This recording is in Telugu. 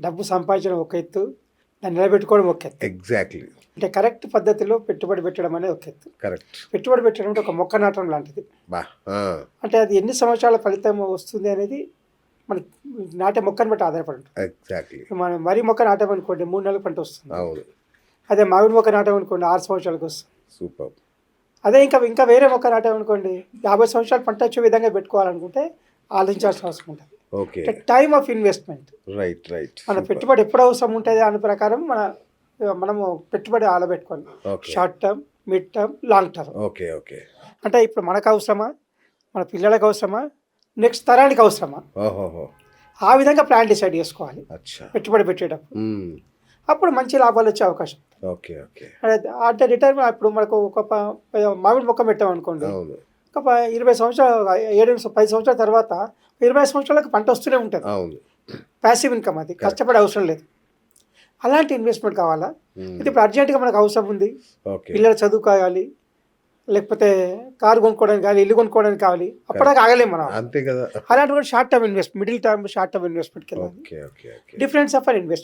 డబ్బు సంపాదించడం ఒక ఎత్తు, దాన్ని నిలబెట్టుకోవడం ఒక ఎత్తు. ఎగ్జాక్ట్లీ. అంటే కరెక్ట్ పద్ధతిలో పెట్టుబడి పెట్టడం అనేది ఒక ఎత్తు. కరెక్ట్. పెట్టుబడి పెట్టడం అంటే ఒక మొక్క నాటడం లాంటిది. బా. అంటే అది ఎన్ని సంవత్సరాల ఫలితం వస్తుంది అనేది మన నాటే మొక్కని బట్టి ఆధారపడి ఉంటుంది. ఎగ్జాక్ట్లీ. మనం వరి మొక్క నాటామనుకోండి 3 నెలలకు పంట వస్తుంది. అవును. అదే మామిడి మొక్క నాటామనుకోండి 6 సంవత్సరాలకు వస్తుంది. సూపర్. అదే ఇంకా వేరే మొక్క నాటామనుకోండి 50 సంవత్సరాలు పంట వచ్చే విధంగా పెట్టుకోవాలనుకుంటే ఆలోచించాల్సిన అవసరం ఉంటుంది. ఓకే. అంటే time of investment. Right right. మన పెట్టుబడి ఎప్పుడు అవసరం ఉంటుంది దాని ప్రకారం మనము పెట్టుబడి ఆలబెట్టుకోవాలి. Short term, mid term, long term. Okay okay. అంటే ఇప్పుడు మనకు అవసరమా, మన పిల్లలకు అవసరమా, నెక్స్ట్ తరానికి అవసరమా, ఓహోహో. ఆ విధంగా ప్లాన్ డిసైడ్ చేసుకోవాలి అచ్చా. పెట్టుబడి పెట్టేటప్పుడు. అప్పుడు మంచి లాభాలు వచ్చే అవకాశం ఉంటుంది. Okay okay. అంటే రిటర్న్ ఇప్పుడు మనకు ఒక మామిడి మొక్క పెట్టామనుకోండి, అవును. ఒక 20 సంవత్సరాలు 10 సంవత్సరాల తర్వాత 20 సంవత్సరాలకు పంట వస్తూనే ఉంటుంది. అవును. ప్యాసివ్ ఇన్కమ్, అది కష్టపడే అవసరం లేదు. అలాంటి ఇన్వెస్ట్మెంట్ కావాలా? ఇది ఇప్పుడు అర్జెంటుగా మనకు అవసరం ఉంది, ఓకే. పిల్లల చదువు కావాలి, లేకపోతే కారు కొనుక్కోవడానికి కావాలి, ఇల్లు కొనుక్కోవడానికి కావాలి, అప్పటిదాకా ఆగలేము మనం. అంతే కదా. అలాంటి కూడా short term investment, middle term, short term ఇన్వెస్ట్మెంట్కి వెళ్ళాలి. Okay okay okay. Difference of investment.